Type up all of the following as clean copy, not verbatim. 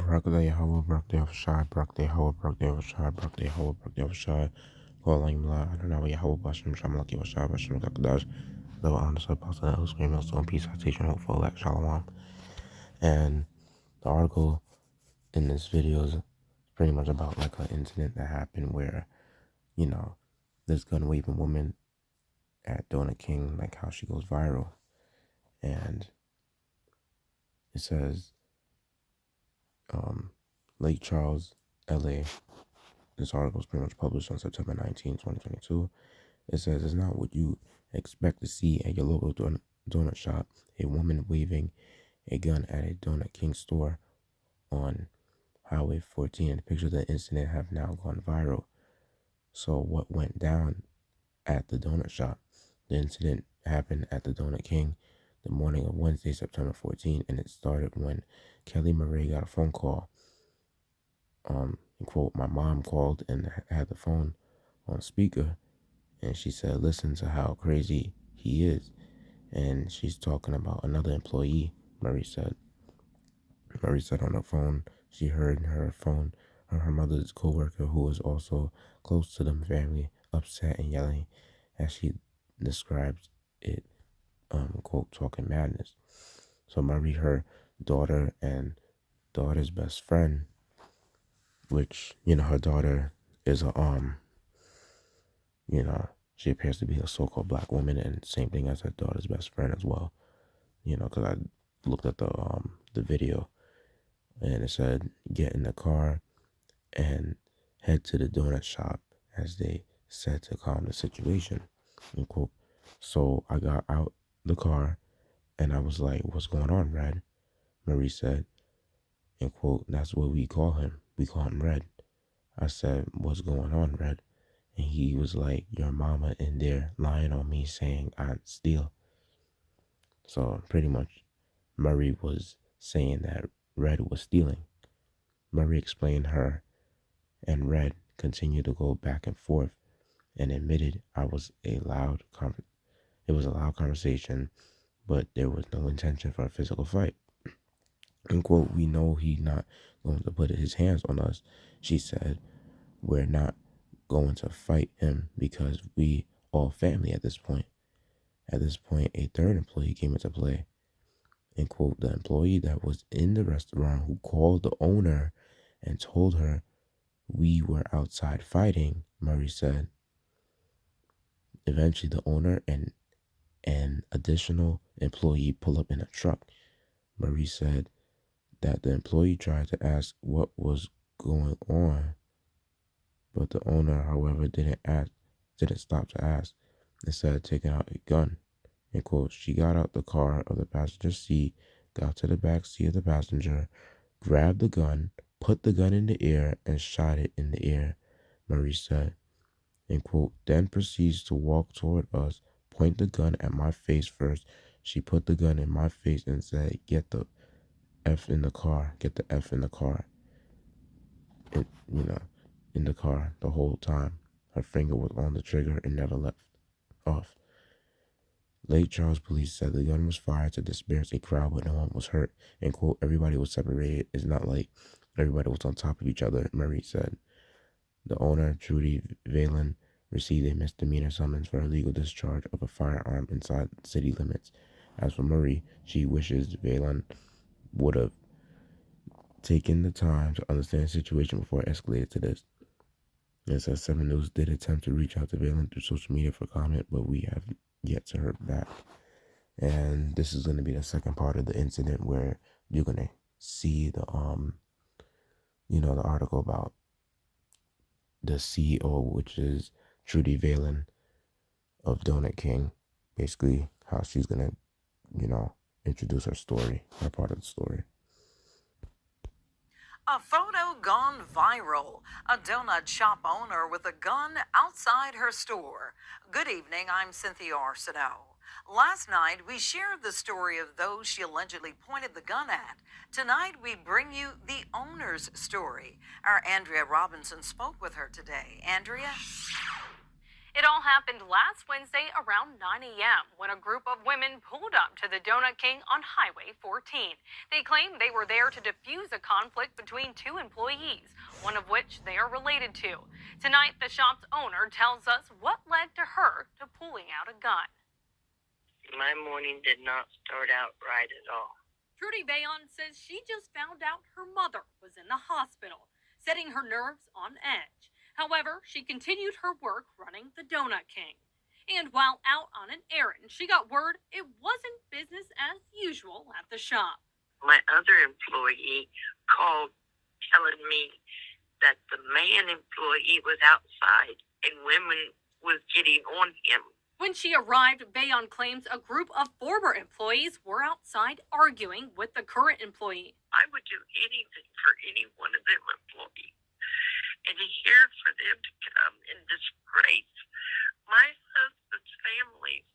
Barakatah Yahweh, Barakatah Yahweh, Barakatah Yahweh, Barakatah Yahweh, Barakatah Yahweh, Barakatah Yahweh, Calling La, Adonai Yahweh, Bashim, Shamalaki, Washai, Bashim, Kakadash, Level on the Apostle, El Scream, El Stone, Peace, Citation, Hopeful, Lack, Shalom. And the article in this video is pretty much about like an incident that happened where, you know, this gun waving woman at Donut King, like how she goes viral. And it says, Lake Charles, LA. This article was pretty much published on September 19, 2022. It says, it's not what you expect to see at your local donut shop. A woman waving a gun at a Donut King store on Highway 14. The pictures of the incident have now gone viral. So what went down at the donut shop? The incident happened at the Donut King the morning of Wednesday, September 14, and it started when Kelly Murray got a phone call. And quote, my mom called and had the phone on speaker, and she said, listen to how crazy he is. And she's talking about another employee, Murray said. Murray said on the phone, she heard her mother's coworker, who was also close to the family, upset and yelling as she describes it, quote, talking madness. So Murray, her daughter and daughter's best friend, which, her daughter is she appears to be a so-called black woman, and same thing as her daughter's best friend as well. Because I looked at the video, and it said, get in the car and head to the donut shop, as they said to calm the situation, end quote. So I got out the car, and I was like, what's going on, Red? Marie said, end quote, that's what we call him. We call him Red. I said, what's going on, Red? And he was like, your mama in there lying on me saying I steal. So pretty much Murray was saying that Red was stealing. Murray explained her and Red continued to go back and forth and admitted it was a loud conversation, but there was no intention for a physical fight. And quote, we know he's not going to put his hands on us, she said. We're not going to fight him because we all family at this point. At this point, a third employee came into play. And quote, the employee that was in the restaurant who called the owner and told her we were outside fighting, Murray said. Eventually, the owner and an additional employee pull up in a truck. Murray said that the employee tried to ask what was going on, but the owner, however, didn't stop to ask. Instead of taking out a gun. And quote, she got out the car of the passenger seat, got to the back seat of the passenger, grabbed the gun, put the gun in the air, and shot it in the air, Murray said. And quote, then proceeds to walk toward us, point the gun at my face first. She put the gun in my face and said, get the F in the car, get the F in the car. And, in the car the whole time. Her finger was on the trigger and never left off. Lake Charles police said the gun was fired to disperse a crowd, but no one was hurt. And quote, everybody was separated. It's not like everybody was on top of each other, Murray said. The owner, Trudy Valen, received a misdemeanor summons for illegal discharge of a firearm inside city limits. As for Murray, she wishes Valen would have taken the time to understand the situation before it escalated to this. It says 7 News did attempt to reach out to Valen through social media for comment, but we have yet to hear back. And this is going to be the second part of the incident where you're going to see the the article about the CEO, which is Trudy Valen of Donut King, basically how she's going to, introduce her story, her part of the story. A photo gone viral. A donut shop owner with a gun outside her store. Good evening, I'm Cynthia Arsenault. Last night, we shared the story of those she allegedly pointed the gun at. Tonight, we bring you the owner's story. Our Andrea Robinson spoke with her today. Andrea? It all happened last Wednesday around 9 a.m. when a group of women pulled up to the Donut King on Highway 14. They claimed they were there to defuse a conflict between two employees, one of which they are related to. Tonight, the shop's owner tells us what led to her to pulling out a gun. My morning did not start out right at all. Trudy Bayon says she just found out her mother was in the hospital, setting her nerves on edge. However, she continued her work running the Donut King. And while out on an errand, she got word it wasn't business as usual at the shop. My other employee called telling me that the man employee was outside and women was getting on him. When she arrived, Bayon claims a group of former employees were outside arguing with the current employee. I would do anything for any one of them employees. And here for them to come and disgrace my husband's family's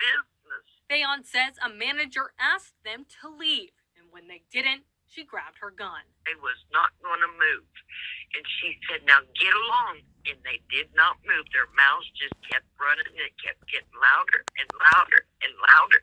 business. Bayon says a manager asked them to leave, and when they didn't, she grabbed her gun. I was not going to move. And she said, now get along. And they did not move. Their mouths just kept running and it kept getting louder and louder and louder.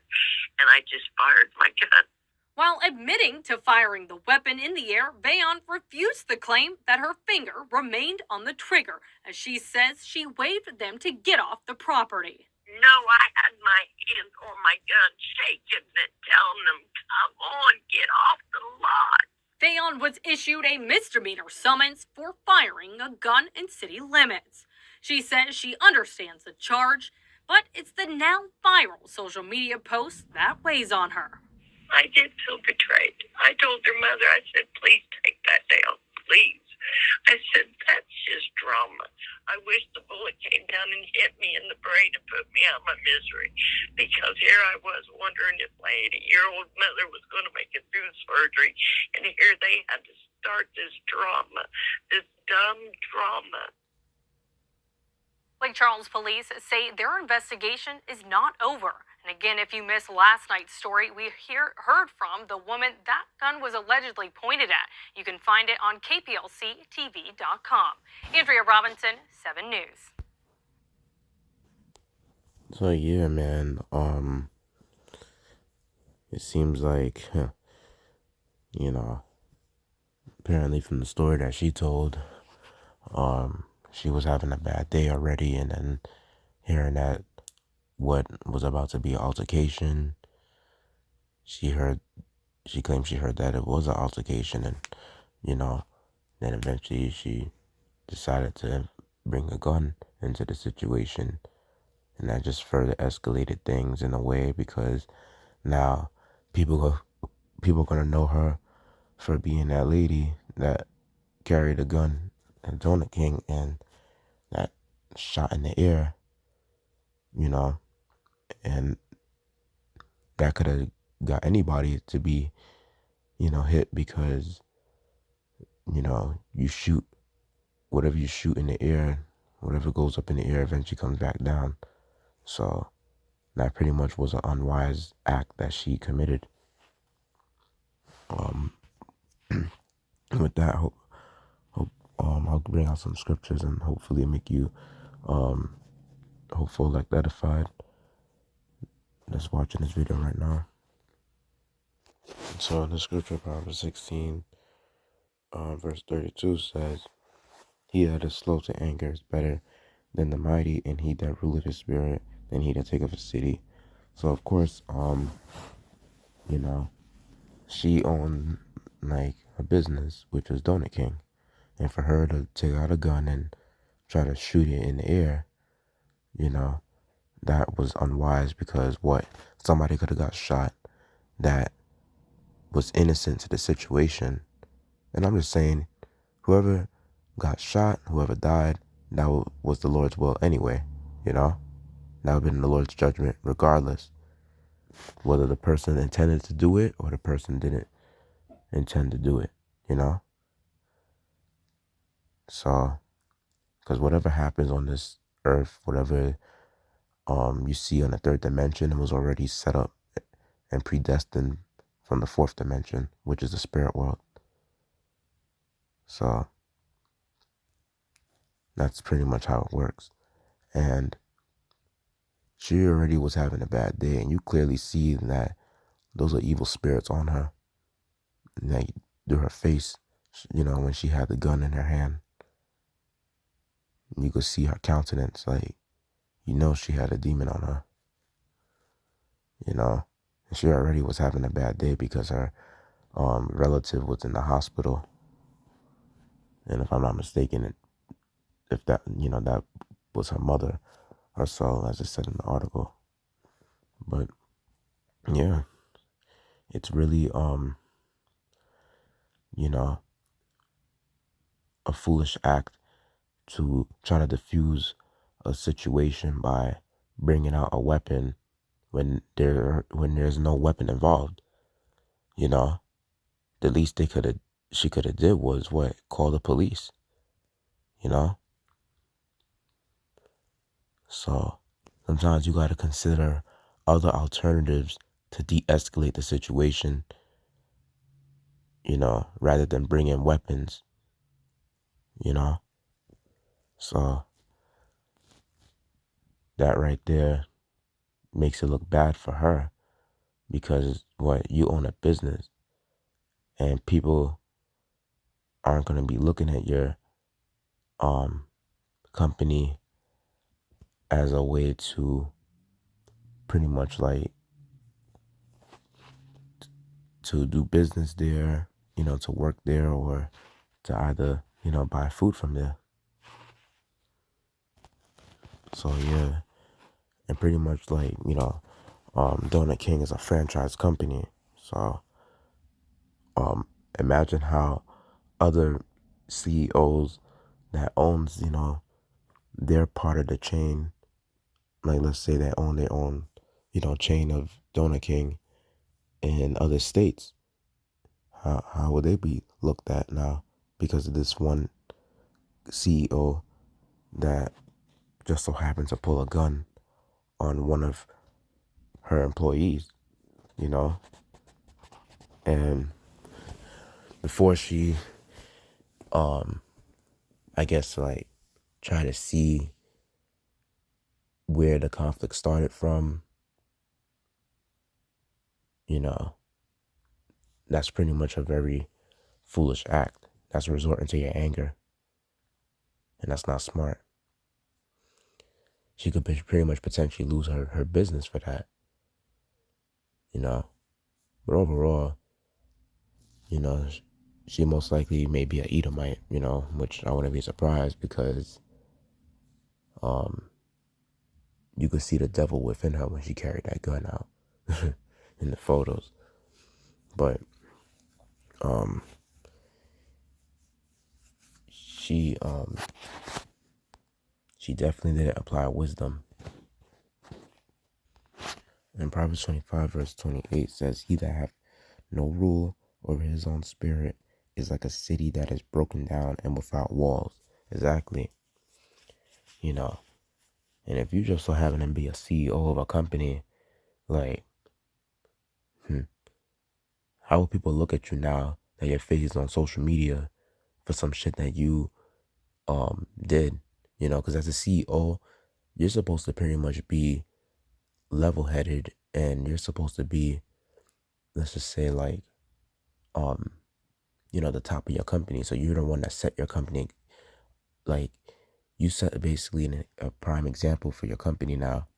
And I just fired my gun. While admitting to firing the weapon in the air, Bayon refused the claim that her finger remained on the trigger, as she says she waved them to get off the property. No, I had my hands on my gun shaking and telling them, come on, get off the lot. Bayon was issued a misdemeanor summons for firing a gun in city limits. She says she understands the charge, but it's the now viral social media post that weighs on her. I did feel betrayed. I told her mother, I said, please take that down, please. I said, that's just drama. I wish the bullet came down and hit me in the brain and put me out of my misery. Because here I was wondering if my 80-year-old mother was going to make it through surgery. And here they had to start this drama, this dumb drama. Lake Charles police say their investigation is not over. And again, if you missed last night's story, we heard from the woman that gun was allegedly pointed at. You can find it on KPLCTV.com. Andrea Robinson, 7 News. So yeah, man. It seems like, apparently from the story that she told, she was having a bad day already, and then hearing that what was about to be an altercation, she claimed she heard that it was an altercation, and then eventually she decided to bring a gun into the situation, and that just further escalated things in a way, because now people gonna know her for being that lady that carried a gun at Donut King and that shot in the air, and that could have got anybody to be, hit, because, you shoot, whatever you shoot in the air, whatever goes up in the air eventually comes back down. So that pretty much was an unwise act that she committed. With that, hope I'll bring out some scriptures and hopefully make you hopeful, like edified, that's watching this video right now. So in the scripture, Proverbs 16, verse 32 says, he that is slow to anger is better than the mighty, and he that ruleth his spirit than he that taketh a city. So of course, she owned like a business, which was Donut King. And for her to take out a gun and try to shoot it in the air, that was unwise, because somebody could have got shot that was innocent to the situation. And I'm just saying, whoever got shot, whoever died, that was the Lord's will anyway, That would have been the Lord's judgment regardless, whether the person intended to do it or the person didn't intend to do it, So, because whatever happens on this earth, whatever you see on the third dimension, it was already set up and predestined from the fourth dimension, which is the spirit world. So that's pretty much how it works. And she already was having a bad day, and you clearly see that those are evil spirits on her. Like through her face, when she had the gun in her hand, you could see her countenance, like she had a demon on her. And she already was having a bad day because her relative was in the hospital, and if I'm not mistaken, if that that was her mother or so, as it said in the article. But yeah, it's really a foolish act to try to defuse a situation by bringing out a weapon when there's no weapon involved. The least she could have did was what? Call the police. you know so sometimes you got to consider other alternatives to de-escalate the situation, rather than bring in weapons. you know so that right there makes it look bad for her, because what, you own a business, and people aren't going to be looking at your um company as a way to pretty much like to do business there, to work there, or to either, buy food from there. So yeah, and pretty much like, Donut King is a franchise company. So imagine how other CEOs that owns, their part of the chain, like let's say they own their own, chain of Donut King in other states. How would they be looked at now because of this one CEO that just so happened to pull a gun on one of her employees, you know? And before she, I guess, like, try to see where the conflict started from, you know, that's pretty much a very foolish act. That's resorting to your anger, and that's not smart. She could pretty much potentially lose her business for that, you know? But overall, you know, she most likely may be a Edomite, which I wouldn't be surprised because you could see the devil within her when she carried that gun out in the photos. But she definitely didn't apply wisdom. And Proverbs 25 verse 28 says, "He that hath no rule over his own spirit is like a city that is broken down and without walls." Exactly. And if you just so happen to be a CEO of a company, like, how will people look at you now that your face is on social media for some shit that you did? Because as a CEO, you're supposed to pretty much be level-headed, and you're supposed to be, let's just say, like, the top of your company. So you're the one that set your company, like, you set basically a prime example for your company now.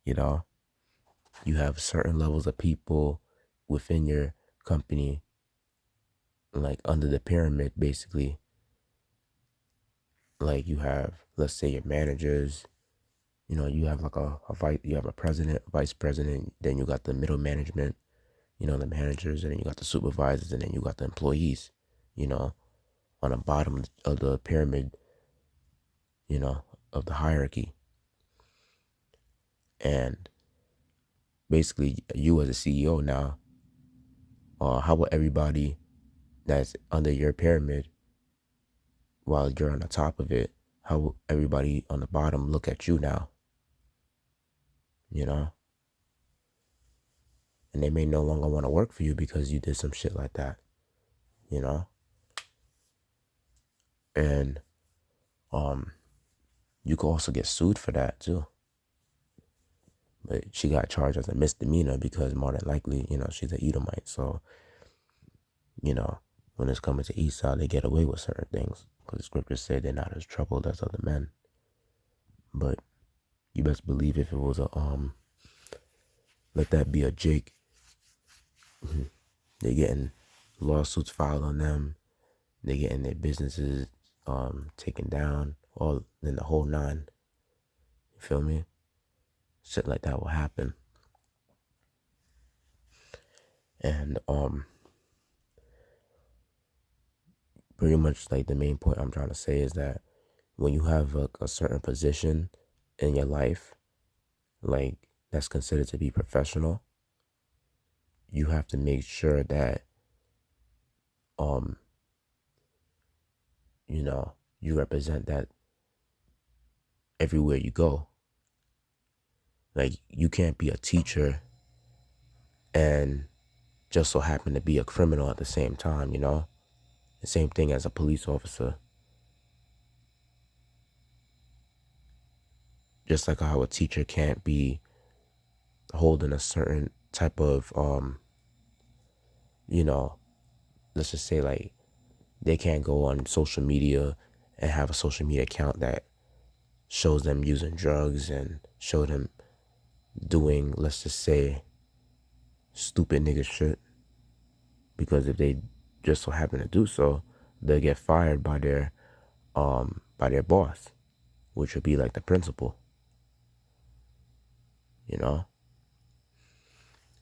You have certain levels of people within your company, like under the pyramid, basically. Like you have, let's say, your managers. You have like you have a president, vice president. Then you got the middle management. The managers, and then you got the supervisors, and then you got the employees. On the bottom of the pyramid, of the hierarchy. And basically, you as a CEO now, how will everybody that's under your pyramid, while you're on the top of it, how will everybody on the bottom look at you now? And they may no longer want to work for you because you did some shit like that, and You could also get sued for that too. But she got charged as a misdemeanor because more than likely, she's an Edomite. So, when it's coming to Esau, they get away with certain things because the scriptures say they're not as troubled as other men. But you best believe if it was let that be a Jake, they're getting lawsuits filed on them. They're getting their businesses taken down, all in the whole nine. You feel me? Shit like that will happen. And pretty much like the main point I'm trying to say is that when you have a certain position in your life, like that's considered to be professional, you have to make sure that you represent that everywhere you go. Like you can't be a teacher and just so happen to be a criminal at the same time, The same thing as a police officer. Just like how a teacher can't be holding a certain type of let's just say like they can't go on social media and have a social media account that shows them using drugs and show them doing, let's just say, stupid nigga shit. Because if they just so happen to do so, they'll get fired by their boss, which would be like the principal,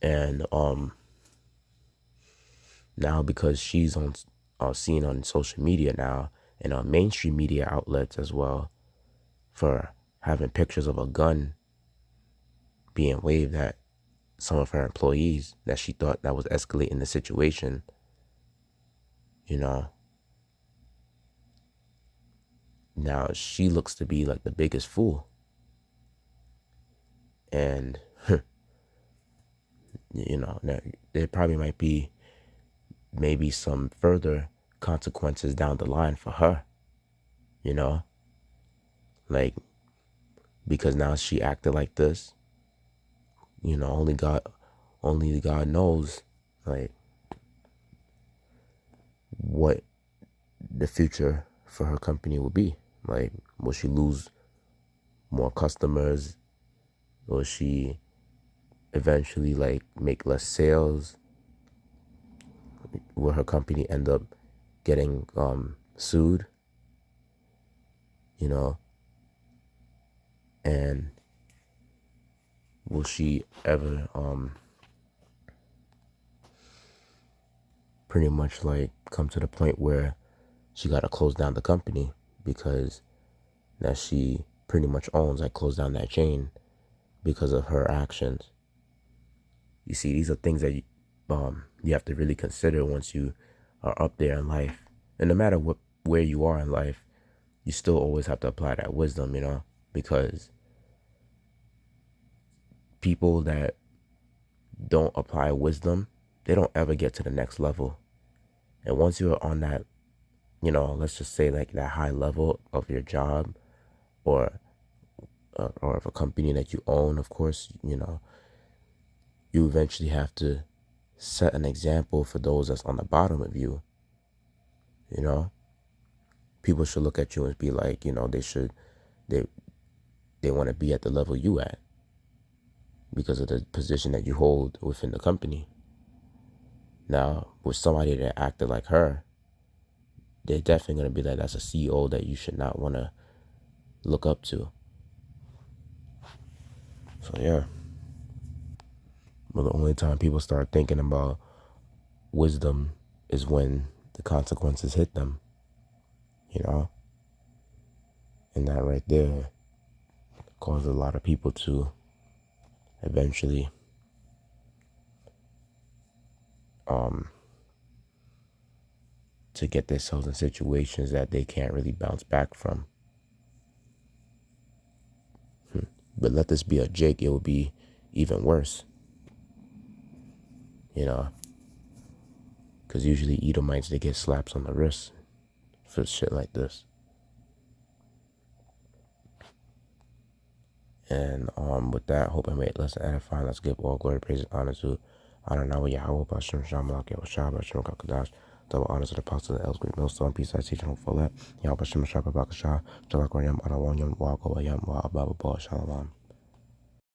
And now because she's on seen on social media now and on mainstream media outlets as well for having pictures of a gun being waved at some of her employees that she thought that was escalating the situation, now she looks to be like the biggest fool. And, there probably might be maybe some further consequences down the line for her, like because now she acted like this, only God knows like what the future for her company will be. Like, will she lose more customers? Will she eventually like make less sales? Will her company end up getting sued? And will she ever pretty much like come to the point where she got to close down the company because now she pretty much owns, like, close down that chain because of her actions? You see, these are things that you have to really consider once you are up there in life. And no matter where you are in life, you still always have to apply that wisdom, because people that don't apply wisdom, they don't ever get to the next level. And once you're on that, let's just say like that high level of your job or of a company that you own, of course, you eventually have to set an example for those that's on the bottom of you. People should look at you and be like, they want to be at the level you at because of the position that you hold within the company. Now, with somebody that acted like her, they're definitely going to be like, that's a CEO that you should not want to look up to. So, yeah. But the only time people start thinking about wisdom is when the consequences hit them, And that right there causes a lot of people to eventually to get themselves in situations that they can't really bounce back from. But let this be a Jake, it will be even worse. Because usually Edomites, they get slaps on the wrist for shit like this. And with that, hope I made it less edifying. Let's give all glory, praise, and honor to Adonai Yahweh, Bashem, Shamalak, Yahushua, Bashem, Kakadash, double honors to the apostle of the Elders, Great Millstone, peace, I teach, and hope for that. Yahweh, Bashem, Shabbat, Bakashah, Jalak, Yam, Anawan, Yam, Wako, Yam, Wa, Abba, Shalom.